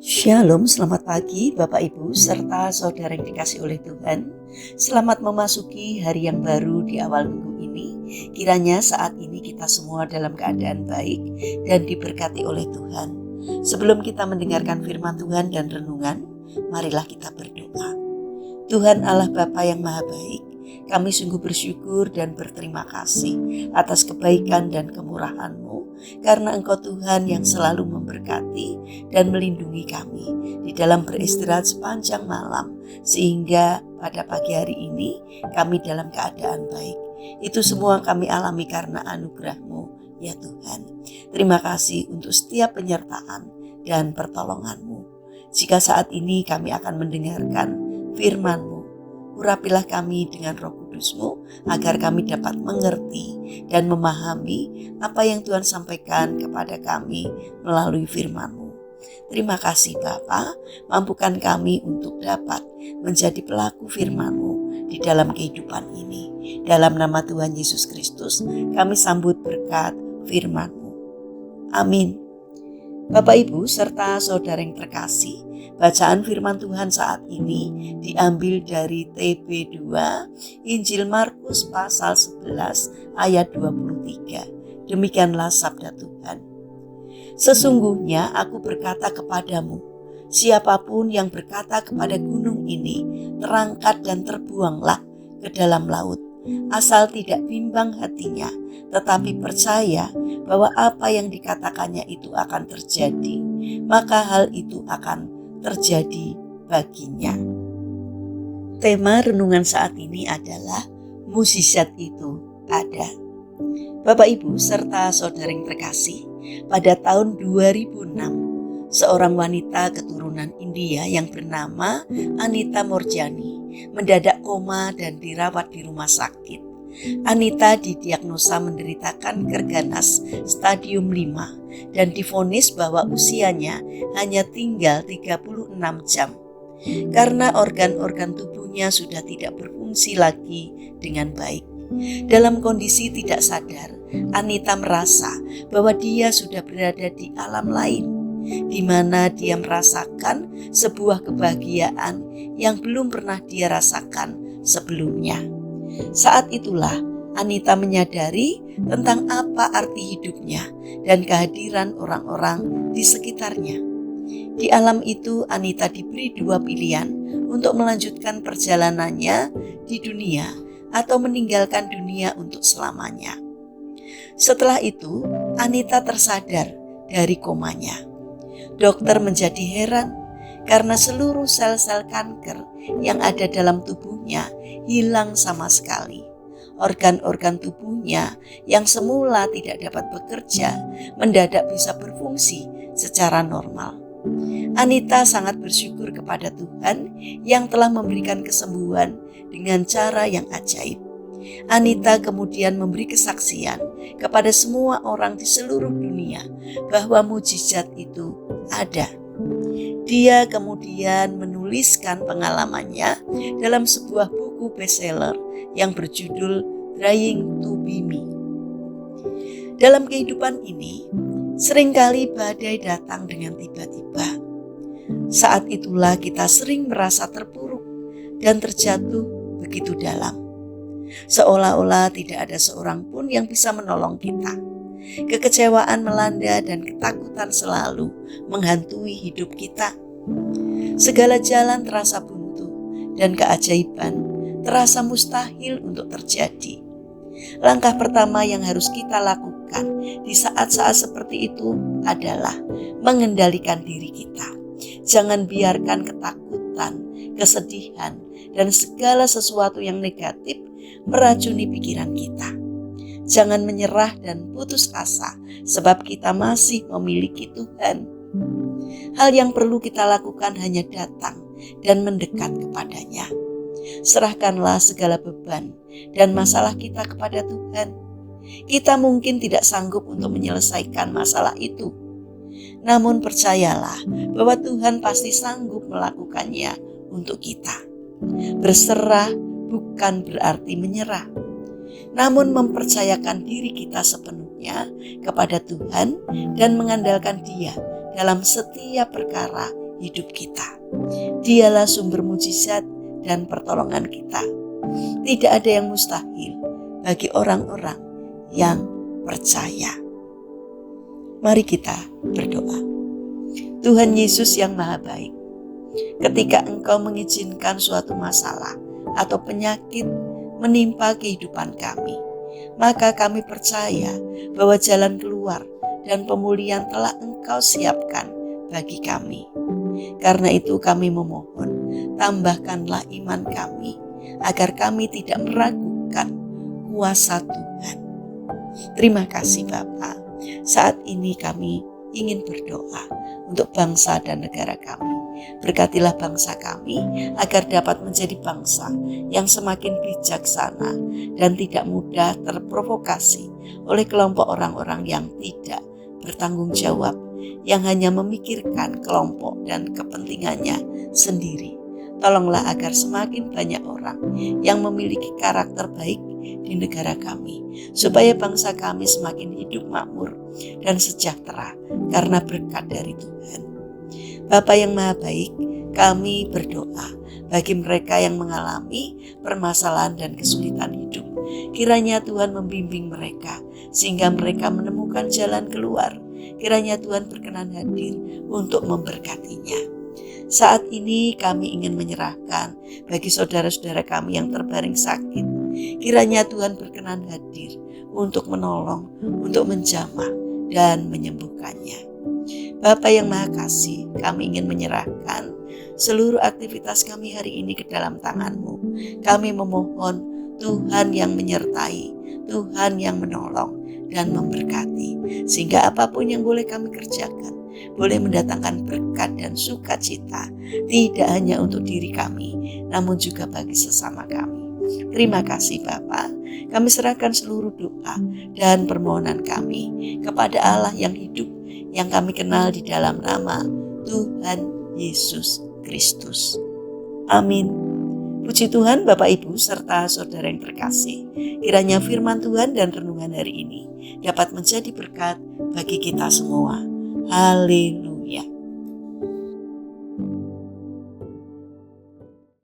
Shalom, selamat pagi Bapak Ibu serta saudara yang dikasih oleh Tuhan. Selamat memasuki hari yang baru di awal minggu ini. Kiranya saat ini kita semua dalam keadaan baik dan diberkati oleh Tuhan. Sebelum kita mendengarkan firman Tuhan dan renungan, marilah kita berdoa. Tuhan Allah Bapa yang Maha Baik, kami sungguh bersyukur dan berterima kasih atas kebaikan dan kemurahan-Mu, karena Engkau Tuhan yang selalu memberkati dan melindungi kami di dalam beristirahat sepanjang malam, sehingga pada pagi hari ini kami dalam keadaan baik. Itu semua kami alami karena anugerah-Mu, ya Tuhan. Terima kasih untuk setiap penyertaan dan pertolongan-Mu. Jika saat ini kami akan mendengarkan firman-Mu, urapilah kami dengan Roh Kudus-Mu agar kami dapat mengerti dan memahami apa yang Tuhan sampaikan kepada kami melalui firman-Mu. Terima kasih Bapa, mampukan kami untuk dapat menjadi pelaku firman-Mu di dalam kehidupan ini. Dalam nama Tuhan Yesus Kristus, kami sambut berkat firman-Mu. Amin. Bapak Ibu serta saudara yang terkasih, bacaan firman Tuhan saat ini diambil dari TB2 Injil Markus pasal 11 ayat 23. Demikianlah sabda Tuhan. Sesungguhnya aku berkata kepadamu, siapapun yang berkata kepada gunung ini, terangkat dan terbuanglah ke dalam laut, asal tidak bimbang hatinya, tetapi percaya bahwa apa yang dikatakannya itu akan terjadi, maka hal itu akan terjadi baginya. Tema renungan saat ini adalah mukjizat itu ada. Bapak Ibu serta saudara yang terkasih, pada tahun 2006, seorang wanita keturunan India yang bernama Anita Moorjani mendadak koma dan dirawat di rumah sakit. Anita didiagnosa menderita kanker ganas stadium 5 dan divonis bahwa usianya hanya tinggal 36 jam. Karena organ-organ tubuhnya sudah tidak berfungsi lagi dengan baik. Dalam kondisi tidak sadar, Anita merasa bahwa dia sudah berada di alam lain, di mana dia merasakan sebuah kebahagiaan yang belum pernah dia rasakan sebelumnya. Saat itulah Anita menyadari tentang apa arti hidupnya dan kehadiran orang-orang di sekitarnya. Di alam itu Anita diberi dua pilihan untuk melanjutkan perjalanannya di dunia atau meninggalkan dunia untuk selamanya. Setelah itu Anita tersadar dari komanya. Dokter menjadi heran karena seluruh sel-sel kanker yang ada dalam tubuhnya hilang sama sekali. Organ-organ tubuhnya yang semula tidak dapat bekerja mendadak bisa berfungsi secara normal. Anita sangat bersyukur kepada Tuhan yang telah memberikan kesembuhan dengan cara yang ajaib. Anita kemudian memberi kesaksian kepada semua orang di seluruh dunia bahwa mukjizat itu ada. Dia kemudian menuliskan pengalamannya dalam sebuah buku bestseller yang berjudul Trying to Be Me. Dalam kehidupan ini, seringkali badai datang dengan tiba-tiba. Saat itulah kita sering merasa terpuruk dan terjatuh begitu dalam. Seolah-olah tidak ada seorang pun yang bisa menolong kita. Kekecewaan melanda dan ketakutan selalu menghantui hidup kita. Segala jalan terasa buntu dan keajaiban terasa mustahil untuk terjadi. Langkah pertama yang harus kita lakukan di saat-saat seperti itu adalah mengendalikan diri kita. Jangan biarkan ketakutan, kesedihan, dan segala sesuatu yang negatif meracuni pikiran kita. Jangan menyerah dan putus asa sebab kita masih memiliki Tuhan. Hal yang perlu kita lakukan hanya datang dan mendekat kepadanya. Serahkanlah segala beban dan masalah kita kepada Tuhan. Kita mungkin tidak sanggup untuk menyelesaikan masalah itu. Namun percayalah bahwa Tuhan pasti sanggup melakukannya untuk kita. Berserah bukan berarti menyerah, namun mempercayakan diri kita sepenuhnya kepada Tuhan dan mengandalkan Dia dalam setiap perkara hidup kita. Dialah sumber mujizat dan pertolongan kita. Tidak ada yang mustahil bagi orang-orang yang percaya. Mari kita berdoa. Tuhan Yesus yang Maha Baik, ketika Engkau mengizinkan suatu masalah atau penyakit menimpa kehidupan kami, maka kami percaya bahwa jalan keluar dan pemulihan telah Engkau siapkan bagi kami. Karena itu kami memohon, tambahkanlah iman kami agar kami tidak meragukan kuasa Tuhan. Terima kasih Bapa. Saat ini kami ingin berdoa untuk bangsa dan negara kami. Berkatilah bangsa kami agar dapat menjadi bangsa yang semakin bijaksana dan tidak mudah terprovokasi oleh kelompok orang-orang yang tidak bertanggung jawab, yang hanya memikirkan kelompok dan kepentingannya sendiri. Tolonglah agar semakin banyak orang yang memiliki karakter baik di negara kami, supaya bangsa kami semakin hidup makmur dan sejahtera karena berkat dari Tuhan. Bapa yang Maha Baik, kami berdoa bagi mereka yang mengalami permasalahan dan kesulitan hidup. Kiranya Tuhan membimbing mereka sehingga mereka menemukan jalan keluar. Kiranya Tuhan berkenan hadir untuk memberkatinya. Saat ini kami ingin menyerahkan bagi saudara-saudara kami yang terbaring sakit. Kiranya Tuhan berkenan hadir untuk menolong, untuk menjamah dan menyembuhkannya. Bapa yang Maha Kasih, kami ingin menyerahkan seluruh aktivitas kami hari ini ke dalam tangan-Mu. Kami memohon Tuhan yang menyertai, Tuhan yang menolong dan memberkati, sehingga apapun yang boleh kami kerjakan boleh mendatangkan berkat dan sukacita, tidak hanya untuk diri kami, namun juga bagi sesama kami. Terima kasih Bapa. Kami serahkan seluruh doa dan permohonan kami kepada Allah yang hidup, yang kami kenal di dalam nama Tuhan Yesus Kristus. Amin. Puji Tuhan Bapak Ibu serta saudara yang terkasih. Kiranya firman Tuhan dan renungan hari ini dapat menjadi berkat bagi kita semua. Haleluya.